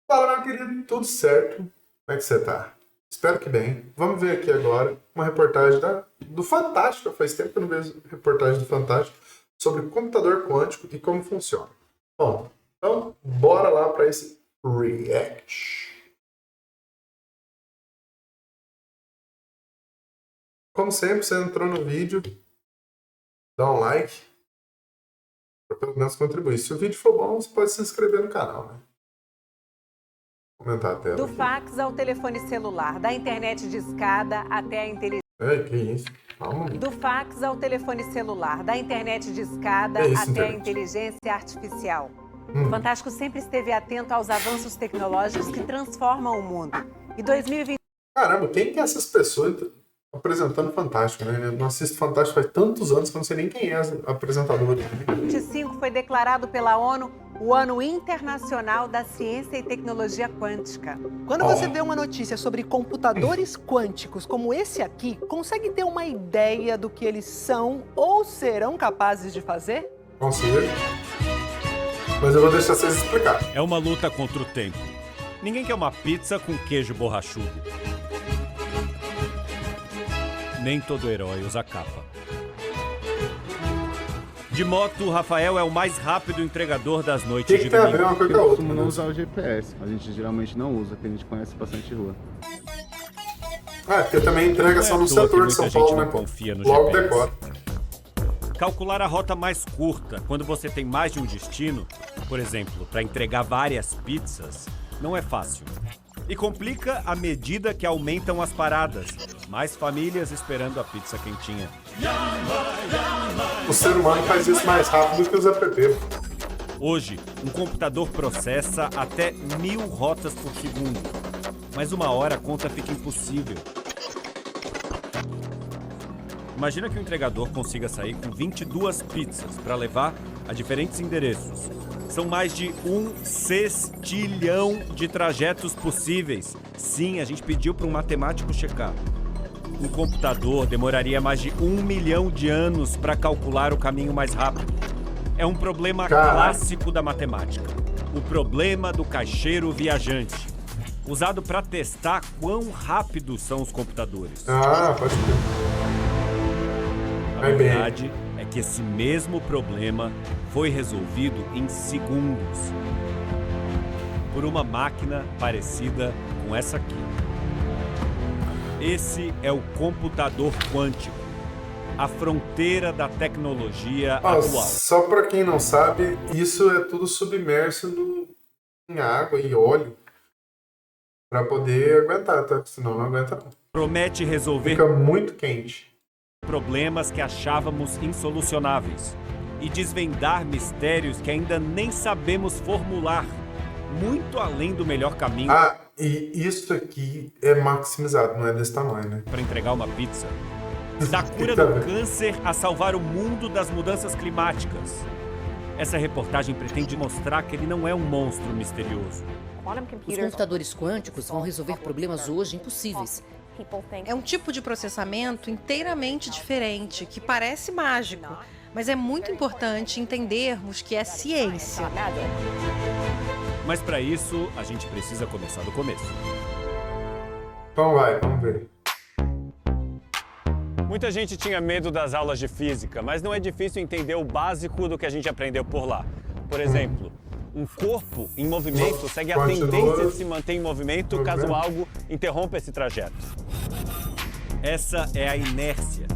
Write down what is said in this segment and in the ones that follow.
Fala, meu querido, tudo certo? Como é que você tá? Espero que bem. Vamos ver aqui agora uma reportagem do Fantástico. Faz tempo que eu não vejo reportagem do Fantástico sobre computador quântico e como funciona. Bom, então bora lá para esse react. Como sempre, você entrou no vídeo, dá um like para pelo menos contribuir. Se o vídeo for bom, você pode se inscrever no canal, né? Comentar a tela Do aqui. fax ao telefone celular, da internet de escada até a inteligência. Ei, que isso? Calma. Do fax ao telefone celular, da internet de escada É isso, até a internet. inteligência artificial. O Fantástico sempre esteve atento aos avanços tecnológicos que transformam o mundo. E 2020 Caramba, quem que é essas pessoas apresentando Fantástico, né? Eu não assisto Fantástico faz tantos anos que eu não sei nem quem é a apresentadora. 2025 foi declarado pela ONU o Ano Internacional da Ciência e Tecnologia Quântica. Quando você vê uma notícia sobre computadores quânticos como esse aqui, consegue ter uma ideia do que eles são ou serão capazes de fazer? Consigo. Mas eu vou deixar vocês explicar. É uma luta contra o tempo. Ninguém quer uma pizza com queijo borrachudo. Nem todo herói usa capa. De moto, o Rafael é o mais rápido entregador das O noites que de tem a ver domingo. uma coisa com a Eu outra? costumo não usar o GPS, a gente geralmente não usa, porque a gente conhece bastante rua. Ah, porque também entrega só Não é no à toa que setor de São muita gente Paulo, não né? confia no Logo GPS. decora. Calcular a rota mais curta quando você tem mais de um destino, por exemplo, para entregar várias pizzas, não é fácil. E complica à medida que aumentam as paradas. Mais famílias esperando a pizza quentinha. O ser humano faz isso mais rápido que os app. Hoje, um computador processa até 1000 rotas por segundo. Mas uma hora a conta fica impossível. Imagina que o entregador consiga sair com 22 pizzas para levar a diferentes endereços. São mais de 1 sextilhão de trajetos possíveis. Sim, a gente pediu para um matemático checar. Um computador demoraria mais de 1 milhão de anos para calcular o caminho mais rápido. É um problema clássico da matemática. O problema do caixeiro viajante. Usado para testar quão rápidos são os computadores. Ah, pode crer. A Vai bem. verdade é que esse mesmo problema foi resolvido em segundos por uma máquina parecida com essa aqui. Esse é o computador quântico, a fronteira da tecnologia Ó, atual. só pra quem não sabe, isso é tudo submerso em água e óleo pra poder aguentar, tá? Senão não aguenta não. Promete resolver Fica muito quente. problemas que achávamos insolucionáveis e desvendar mistérios que ainda nem sabemos formular, muito além do melhor caminho Ah, e isso aqui é maximizado, não é desse tamanho, né? para entregar uma pizza. Da cura Tá do bem. câncer a salvar o mundo das mudanças climáticas. Essa reportagem pretende mostrar que ele não é um monstro misterioso. Os computadores quânticos vão resolver problemas hoje impossíveis. É um tipo de processamento inteiramente diferente, que parece mágico, mas é muito importante entendermos que é ciência. Mas para isso, a gente precisa começar do começo. Então vai, vamos ver. Muita gente tinha medo das aulas de física, mas não é difícil entender o básico do que a gente aprendeu por lá. Por exemplo, um corpo em movimento segue a Continua. tendência de se manter em movimento caso Movimento. algo interrompa esse trajeto. Essa é a inércia.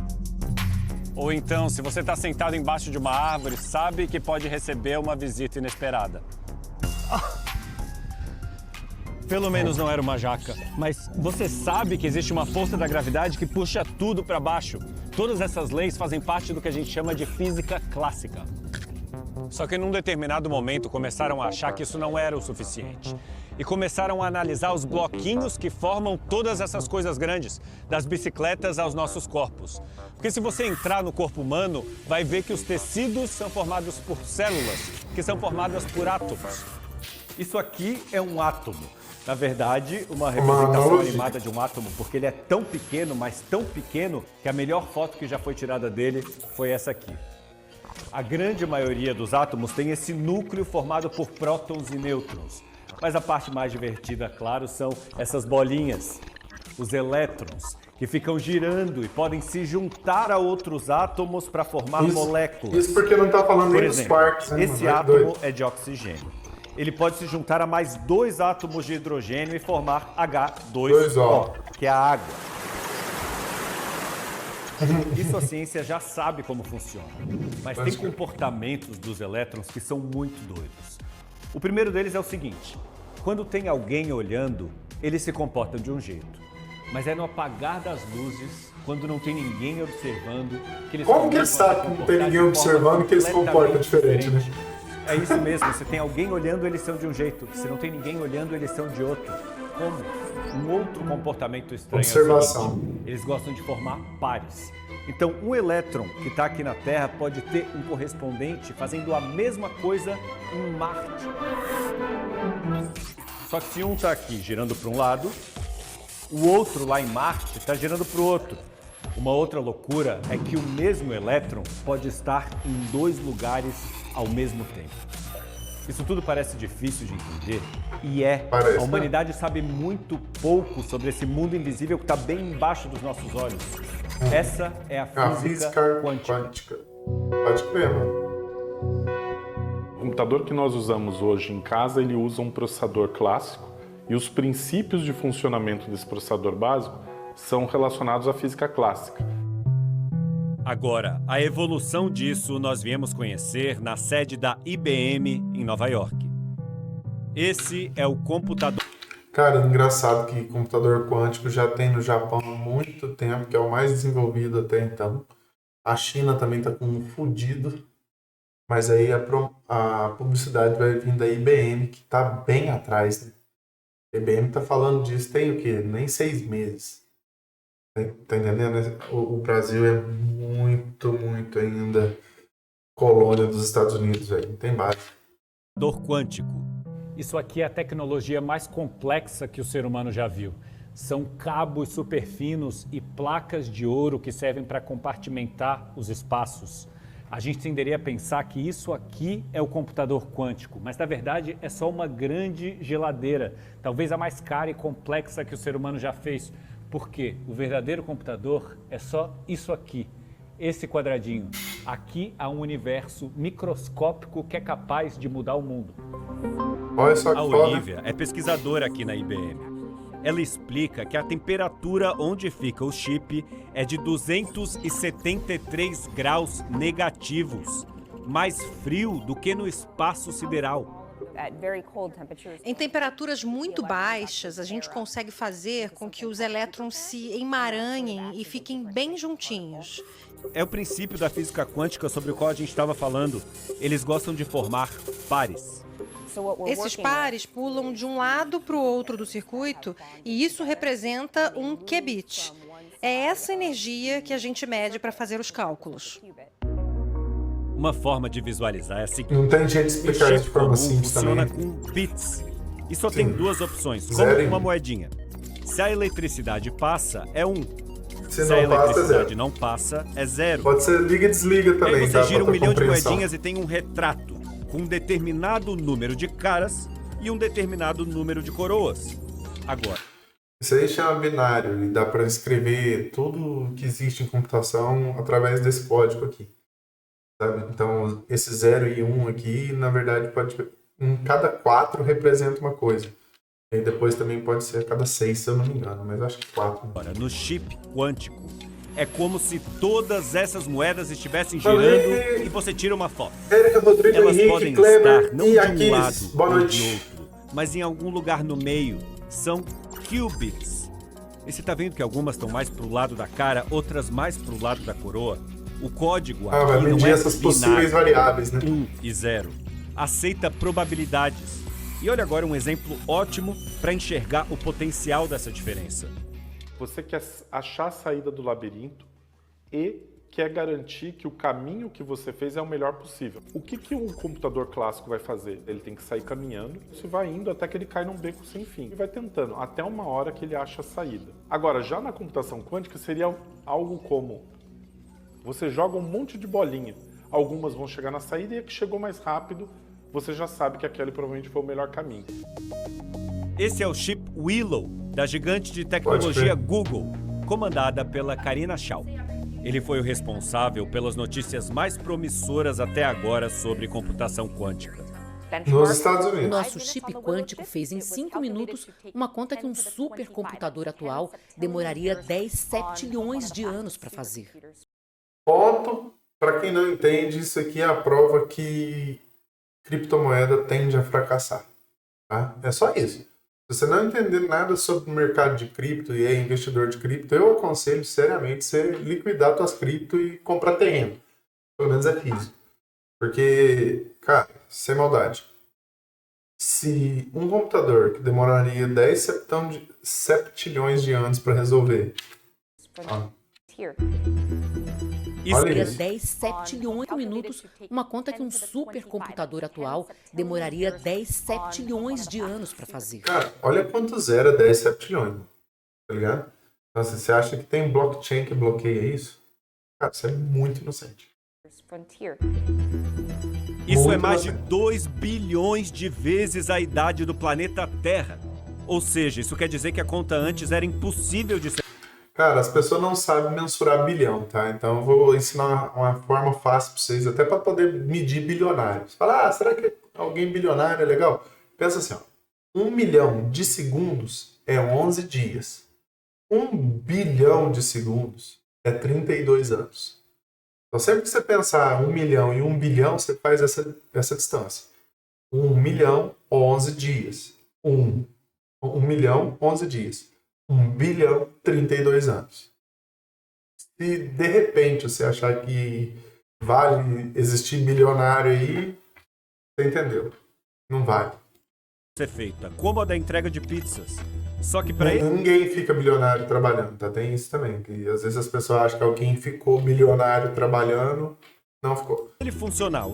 Ou então, se você está sentado embaixo de uma árvore, sabe que pode receber uma visita inesperada. Pelo menos não era uma jaca. Mas você sabe que existe uma força da gravidade que puxa tudo para baixo. Todas essas leis fazem parte do que a gente chama de física clássica. Só que num determinado momento começaram a achar que isso não era o suficiente. E começaram a analisar os bloquinhos que formam todas essas coisas grandes, das bicicletas aos nossos corpos. Porque se você entrar no corpo humano, vai ver que os tecidos são formados por células, que são formadas por átomos. Isso aqui é um átomo. Na verdade, uma representação analogia. animada de um átomo, porque ele é tão pequeno, mas tão pequeno, que a melhor foto que já foi tirada dele foi essa aqui. A grande maioria dos átomos tem esse núcleo formado por prótons e nêutrons. Mas a parte mais divertida, claro, são essas bolinhas, os elétrons, que ficam girando e podem se juntar a outros átomos para formar moléculas. Isso porque não está falando nem dos quarks, né? Esse átomo é de oxigênio. Ele pode se juntar a mais 2 átomos de hidrogênio e formar H2O, que é a água. Isso a ciência já sabe como funciona, mas tem comportamentos dos elétrons que são muito doidos. O primeiro deles é o seguinte: quando tem alguém olhando, eles se comportam de um jeito. Mas é no apagar das luzes, quando não tem ninguém observando, que eles Como que ele sabe que não tem ninguém observando que eles se comportam diferente, né? É isso mesmo, se tem alguém olhando, eles são de um jeito. Se não tem ninguém olhando, eles são de outro. Como? Um outro comportamento estranho. Observação. É o seguinte: eles gostam de formar pares. Então, um elétron que está aqui na Terra pode ter um correspondente fazendo a mesma coisa em Marte. Só que se um está aqui girando para um lado, o outro lá em Marte está girando para o outro. Uma outra loucura é que o mesmo elétron pode estar em 2 lugares ao mesmo tempo. Isso tudo parece difícil de entender e Parece, a humanidade sabe muito pouco sobre esse mundo invisível que está bem embaixo dos nossos olhos. Essa é a física quântica. Pode crer, mano. O computador que nós usamos hoje em casa, ele usa um processador clássico e os princípios de funcionamento desse processador básico são relacionados à física clássica. Agora, a evolução disso nós viemos conhecer na sede da IBM em Nova York. Esse é o computador... Cara, engraçado que computador quântico já tem no Japão há muito tempo, que é o mais desenvolvido até então. A China também tá com um fudido, mas aí a publicidade vai vir da IBM, que tá bem atrás, né? A IBM tá falando disso tem o quê? Nem 6 meses. Tá entendendo? O Brasil é muito ainda colônia dos Estados Unidos, velho. Não tem base. Computador quântico. Isso aqui é a tecnologia mais complexa que o ser humano já viu. São cabos super finos e placas de ouro que servem para compartimentar os espaços. A gente tenderia a pensar que isso aqui é o computador quântico, mas na verdade é só uma grande geladeira, talvez a mais cara e complexa que o ser humano já fez. Porque o verdadeiro computador é só isso aqui, esse quadradinho. Aqui há um universo microscópico que é capaz de mudar o mundo. Olha só que A foda. Olivia é pesquisadora aqui na IBM. Ela explica que a temperatura onde fica o chip é de 273 graus negativos, mais frio do que no espaço sideral. Em temperaturas muito baixas, a gente consegue fazer com que os elétrons se emaranhem e fiquem bem juntinhos. É o princípio da física quântica sobre o qual a gente estava falando. Eles gostam de formar pares. Esses pares pulam de um lado para o outro do circuito e isso representa um qubit. É essa energia que a gente mede para fazer os cálculos. Uma forma de visualizar é a seguinte: Não tem jeito de explicar isso de forma simples funciona também. com bits. E só tem 2 opções, como Zero e uma um. moedinha. Se a eletricidade passa, é 1. Se Se a não passa, é eletricidade 0. não passa, é 0. Pode ser liga e desliga E também, aí você tá? gira Pra 1 milhão de compreensão. moedinhas e tem um retrato com um determinado número de caras e um determinado número de coroas. Agora, Isso aí chama binário e dá para escrever tudo que existe em computação através desse código aqui. Sabe? Então, esse 0 e 1 aqui, na verdade, cada 4 representa uma coisa. E depois também pode ser a cada 6, se eu não me engano, mas acho que 4. no chip quântico, é como se todas essas moedas estivessem Falei. girando e você tira uma foto. Érica, Rodrigo, Elas Henrique, podem Kleber estar não e de um Aquiles. lado Boa ou noite. de outro, mas em algum lugar no meio. São qubits. E você tá vendo que algumas estão mais pro lado da cara, outras mais pro lado da coroa? O código Vai aqui não medir é essas possíveis binário, variáveis, né? 1 e 0. Aceita probabilidades. E olha agora um exemplo ótimo para enxergar o potencial dessa diferença. Você quer achar a saída do labirinto e quer garantir que o caminho que você fez é o melhor possível. O que um computador clássico vai fazer? Ele tem que sair caminhando, você vai indo até que ele cai num beco sem fim. E vai tentando, até uma hora que ele acha a saída. Agora, já na computação quântica seria algo como: você joga um monte de bolinha, algumas vão chegar na saída e a que chegou mais rápido você já sabe que aquele provavelmente foi o melhor caminho. Esse é o chip Willow, da gigante de tecnologia Google, comandada pela Karina Shaw. Ele foi o responsável pelas notícias mais promissoras até agora sobre computação quântica. Nos Estados O Unidos. nosso chip quântico fez em 5 minutos uma conta que um supercomputador atual demoraria 10 septilhões de anos para fazer. Ponto. Para quem não entende, isso aqui é a prova que criptomoeda tende a fracassar. Tá? É só isso. Se você não entender nada sobre o mercado de cripto e é investidor de cripto, eu aconselho seriamente você liquidar suas cripto e comprar terreno. Pelo menos é físico. Porque, cara, sem maldade. Se um computador que demoraria 10 septilhões de anos para resolver. Isso Olha Seria isso. 10 septilhões de minutos, uma conta que um supercomputador atual demoraria 10 septilhões de anos para fazer. Cara, olha quanto zero é 10 septilhões. Tá ligado? Então, assim, você acha que tem blockchain que bloqueia isso? Cara, você é muito inocente. Isso Muito é mais de inocente. 2 bilhões de vezes a idade do planeta Terra. Ou seja, isso quer dizer que a conta antes era impossível de ser. Cara, as pessoas não sabem mensurar bilhão, tá? Então eu vou ensinar uma forma fácil para vocês, até para poder medir bilionários. Falar, será que alguém bilionário é legal? Pensa assim, ó. 1 milhão de segundos é 11 dias. 1 bilhão de segundos é 32 anos. Então sempre que você pensar 1 milhão e 1 bilhão, você faz essa distância. 1 milhão, 11 dias. 1 milhão, 11 dias. 1 bilhão, 32 anos. Se de repente você achar que vale existir bilionário aí, você entendeu. Não vale. feita, como a da entrega de pizzas. Só que para ele Ninguém fica bilionário trabalhando, tá? Tem isso também. Que às vezes as pessoas acham que alguém ficou bilionário trabalhando, não ficou. funcionar,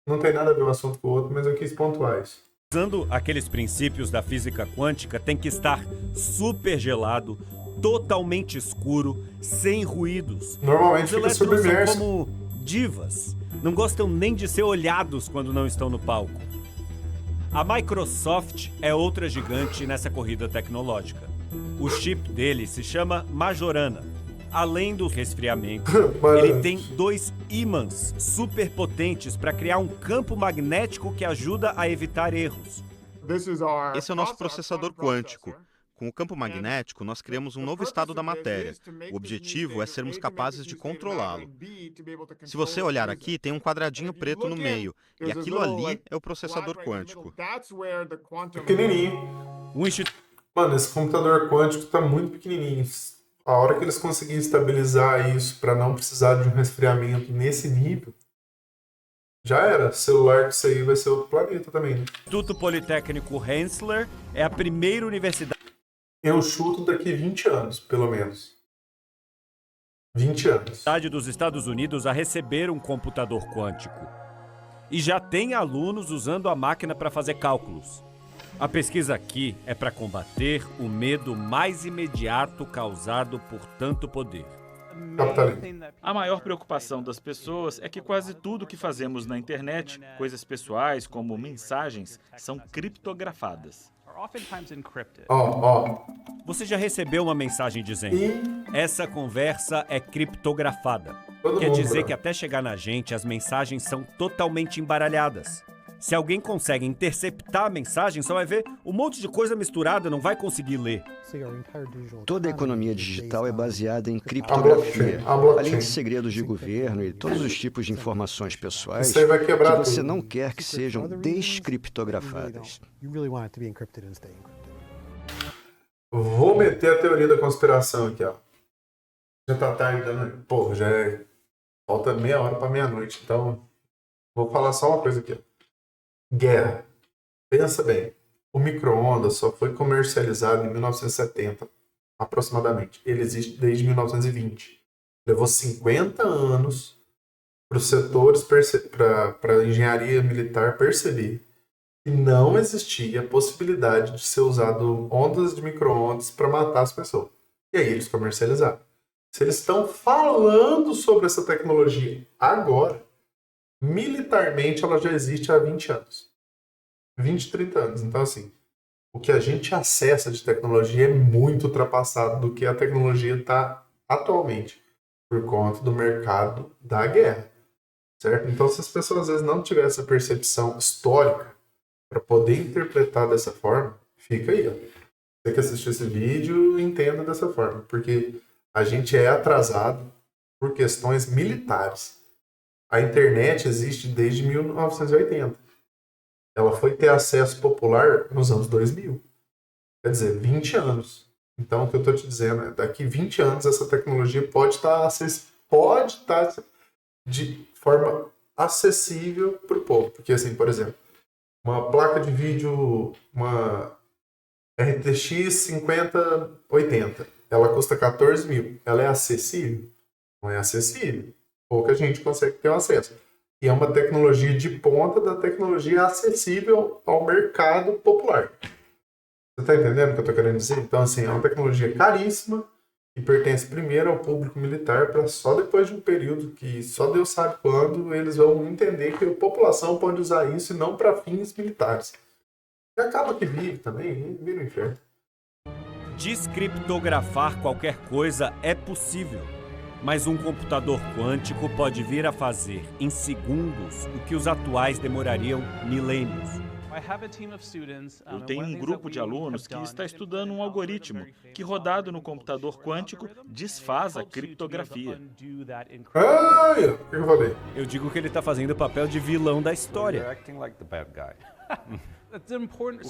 Não tem nada a ver um assunto com o outro, mas eu quis pontuar isso. usando aqueles princípios da física quântica, tem que estar super gelado, totalmente escuro, sem ruídos. Normalmente Os fica elétrons são submerso. como divas. Não gostam nem de ser olhados quando não estão no palco. A Microsoft é outra gigante nessa corrida tecnológica. O chip dele se chama Majorana. Além do resfriamento, ele tem 2 ímãs super potentes para criar um campo magnético que ajuda a evitar erros. Esse é o nosso processador quântico. Com o campo magnético, nós criamos um novo estado da matéria. O objetivo é sermos capazes de controlá-lo. Se você olhar aqui, tem um quadradinho preto no meio, e aquilo ali é o processador quântico. Pequenininho. Mano, esse computador quântico tá muito pequenininho. A hora que eles conseguirem estabilizar isso para não precisar de um resfriamento nesse nível, já era. Celular que isso aí vai ser outro planeta também, né? O Instituto Politécnico Rensselaer é a primeira universidade Eu chuto daqui 20 anos, pelo menos. 20 anos. dos Estados Unidos a receber um computador quântico. E já tem alunos usando a máquina para fazer cálculos. A pesquisa aqui é para combater o medo mais imediato causado por tanto poder. A maior preocupação das pessoas é que quase tudo que fazemos na internet, coisas pessoais como mensagens, são criptografadas. Você já recebeu uma mensagem dizendo: essa conversa é criptografada. Todo Quer mundo, dizer né? que até chegar na gente, as mensagens são totalmente embaralhadas. Se alguém consegue interceptar a mensagem, só vai ver um monte de coisa misturada, não vai conseguir ler. Toda a economia digital é baseada em criptografia, além de segredos de governo e todos os tipos de informações pessoais Isso aí vai quebrar que você tudo. não quer que sejam descriptografadas. Vou meter a teoria da conspiração aqui, ó. Já tá tarde da noite. Pô, já é... Falta meia hora pra meia-noite, então... Vou falar só uma coisa aqui, ó. Guerra. Pensa bem. O micro-ondas só foi comercializado em 1970, aproximadamente. Ele existe desde 1920. Levou 50 anos para os setores, para a engenharia militar perceber que não existia a possibilidade de ser usado ondas de micro-ondas para matar as pessoas. E aí eles comercializaram. Se eles estão falando sobre essa tecnologia agora, militarmente ela já existe há 20 anos. 20, 30 anos. Então, assim, o que a gente acessa de tecnologia é muito ultrapassado do que a tecnologia está atualmente, por conta do mercado da guerra, certo? Então, se as pessoas às vezes não tiverem essa percepção histórica para poder interpretar dessa forma, fica aí, ó. Você que assistiu esse vídeo, entenda dessa forma, porque a gente é atrasado por questões militares. A internet existe desde 1980. Ela foi ter acesso popular nos anos 2000. Quer dizer, 20 anos. Então, o que eu estou te dizendo é, daqui 20 anos, essa tecnologia pode estar de forma acessível para o povo. Porque, assim, por exemplo, uma placa de vídeo, uma RTX 5080, ela custa 14 mil. Ela é acessível? Não é acessível. Pouca gente consegue ter acesso. E é uma tecnologia de ponta da tecnologia acessível ao mercado popular. Você está entendendo o que eu estou querendo dizer? Então, assim, é uma tecnologia caríssima e pertence primeiro ao público militar, para só depois de um período que só Deus sabe quando eles vão entender que a população pode usar isso e não para fins militares. E acaba que vive também, vira um inferno. Descriptografar qualquer coisa é possível. Mas um computador quântico pode vir a fazer, em segundos, o que os atuais demorariam milênios. Eu tenho um grupo de alunos que está estudando um algoritmo que, rodado no computador quântico, desfaz a criptografia. Ai, o que eu falei? Eu digo que ele está fazendo o papel de vilão da história.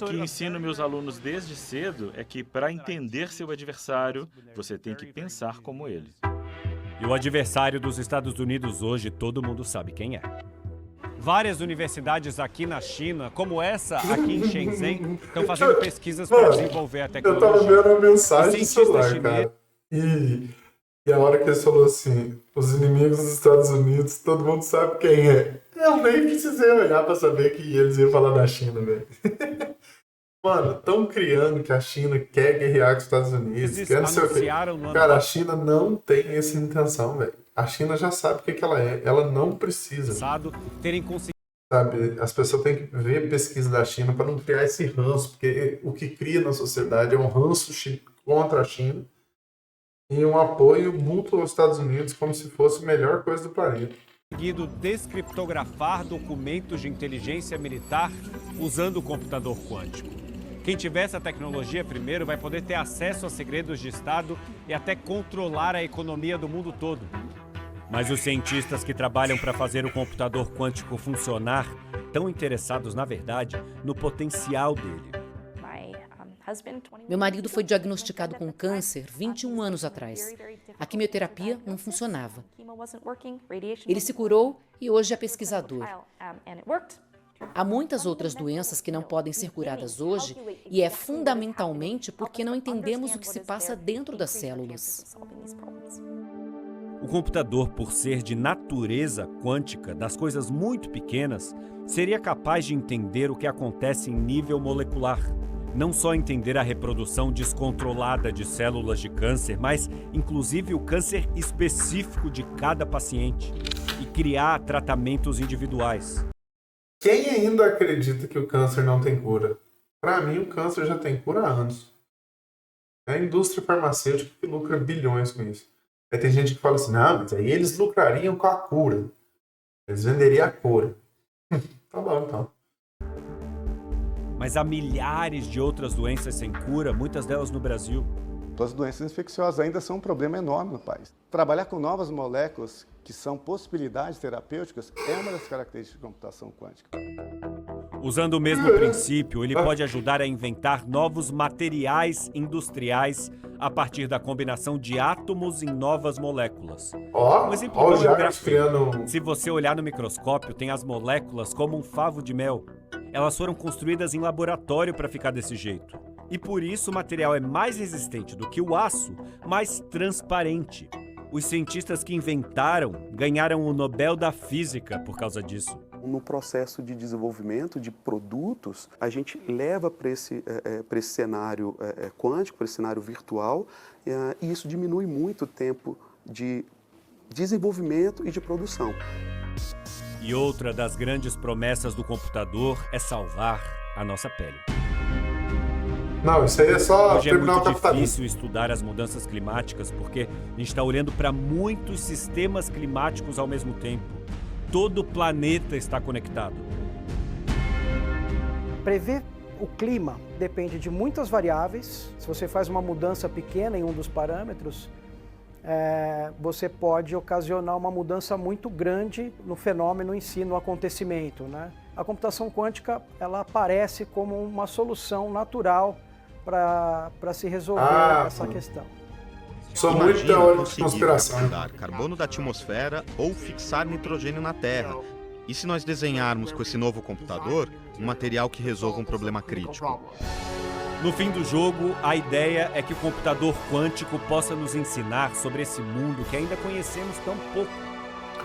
O que ensino meus alunos desde cedo é que, para entender seu adversário, você tem que pensar como ele. E o adversário dos Estados Unidos hoje, todo mundo sabe quem é. Várias universidades aqui na China, como essa aqui em Shenzhen, estão fazendo pesquisas para desenvolver a tecnologia. Eu tava vendo uma mensagem no celular, cara. E a hora que ele falou assim, os inimigos dos Estados Unidos, todo mundo sabe quem é. Eu nem precisei olhar para saber que eles iam falar da China, velho. Mano, estão criando que a China quer guerrear com os Estados Unidos, quer não sei o quê. Cara, a China não tem essa intenção, velho. A China já sabe o que ela é. Ela não precisa. Sabe, as pessoas têm que ver pesquisa da China para não criar esse ranço, porque o que cria na sociedade é um ranço contra a China e um apoio mútuo aos Estados Unidos como se fosse a melhor coisa do planeta. Conseguido descriptografar documentos de inteligência militar usando o computador quântico. Quem tiver essa tecnologia primeiro vai poder ter acesso a segredos de Estado e até controlar a economia do mundo todo. Mas os cientistas que trabalham para fazer o computador quântico funcionar estão interessados, na verdade, no potencial dele. Meu marido foi diagnosticado com câncer 21 anos atrás. A quimioterapia não funcionava. Ele se curou e hoje é pesquisador. Há muitas outras doenças que não podem ser curadas hoje e é fundamentalmente porque não entendemos o que se passa dentro das células. O computador, por ser de natureza quântica, das coisas muito pequenas, seria capaz de entender o que acontece em nível molecular. Não só entender a reprodução descontrolada de células de câncer, mas inclusive o câncer específico de cada paciente e criar tratamentos individuais. Quem ainda acredita que o câncer não tem cura? Para mim, o câncer já tem cura há anos. É a indústria farmacêutica que lucra bilhões com isso. Aí tem gente que fala assim, não, mas aí eles lucrariam com a cura. Eles venderiam a cura. Tá bom, então. Mas há milhares de outras doenças sem cura, muitas delas no Brasil. As doenças infecciosas ainda são um problema enorme no país. Trabalhar com novas moléculas, que são possibilidades terapêuticas, é uma das características de computação quântica. Usando o mesmo princípio, ele pode ajudar a inventar novos materiais industriais a partir da combinação de átomos em novas moléculas. Um exemplo bom é o grafeno. Se você olhar no microscópio, tem as moléculas como um favo de mel. Elas foram construídas em laboratório para ficar desse jeito. E por isso o material é mais resistente do que o aço, mais transparente. Os cientistas que inventaram ganharam o Nobel da Física por causa disso. No processo de desenvolvimento de produtos, a gente leva para esse cenário quântico, para esse cenário virtual, e isso diminui muito o tempo de desenvolvimento e de produção. E outra das grandes promessas do computador é salvar a nossa pele. Não, isso aí é só Hoje é terminar o muito capitalismo. difícil estudar as mudanças climáticas porque a gente está olhando para muitos sistemas climáticos ao mesmo tempo. Todo o planeta está conectado. Prever o clima depende de muitas variáveis. Se você faz uma mudança pequena em um dos parâmetros, você pode ocasionar uma mudança muito grande no fenômeno em si, no acontecimento, né? A computação quântica, ela aparece como uma solução natural para se resolver essa questão. Sou muito teórico de conspiração. Capturar carbono da atmosfera ou fixar nitrogênio na Terra. E se nós desenharmos com esse novo computador um material que resolva um problema crítico? No fim do jogo, a ideia é que o computador quântico possa nos ensinar sobre esse mundo que ainda conhecemos tão pouco,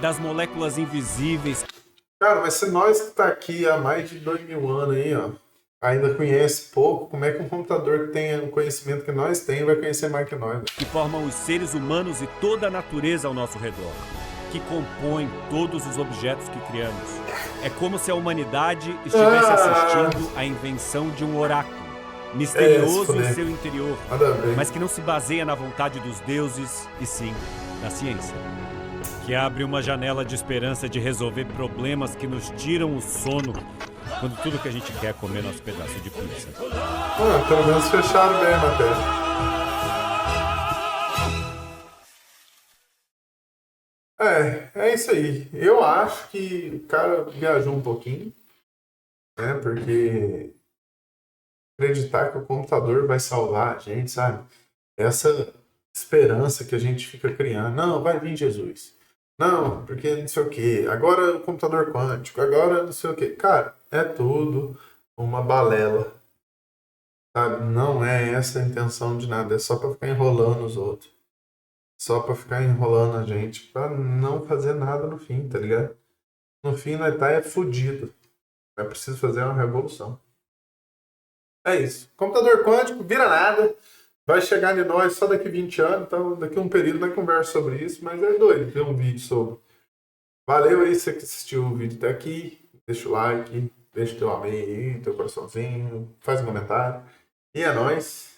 das moléculas invisíveis. Cara, mas se nós que tá aqui há mais de 2.000 anos aí, ó, ainda conhece pouco, como é que um computador que tem o conhecimento que nós temos vai conhecer mais que nós? Que formam os seres humanos e toda a natureza ao nosso redor, que compõem todos os objetos que criamos. É como se a humanidade estivesse assistindo à invenção de um oráculo, misterioso em seu interior, mas que não se baseia na vontade dos deuses, e sim na ciência. Que abre uma janela de esperança de resolver problemas que nos tiram o sono quando tudo que a gente quer é comer nosso pedaço de pizza. Pelo menos fecharam bem a matéria. É isso aí. Eu acho que o cara viajou um pouquinho, né? Porque acreditar que o computador vai salvar a gente, sabe? Essa esperança que a gente fica criando. Não, vai vir Jesus. Não, porque não sei o quê. Agora o computador quântico, agora não sei o quê. Cara, é tudo uma balela. Sabe? Não é essa a intenção de nada. É só pra ficar enrolando os outros. Só pra ficar enrolando a gente. Pra não fazer nada no fim, tá ligado? No fim, nós tá fudido. É preciso fazer uma revolução. É isso. Computador quântico, vira nada. Vai chegar em nós só daqui 20 anos, então daqui a um período nós conversa sobre isso, mas é doido ter um vídeo sobre. Valeu aí você que assistiu o vídeo até aqui, deixa o like, deixa o teu amém aí, teu coraçãozinho, faz um comentário. E é nóis.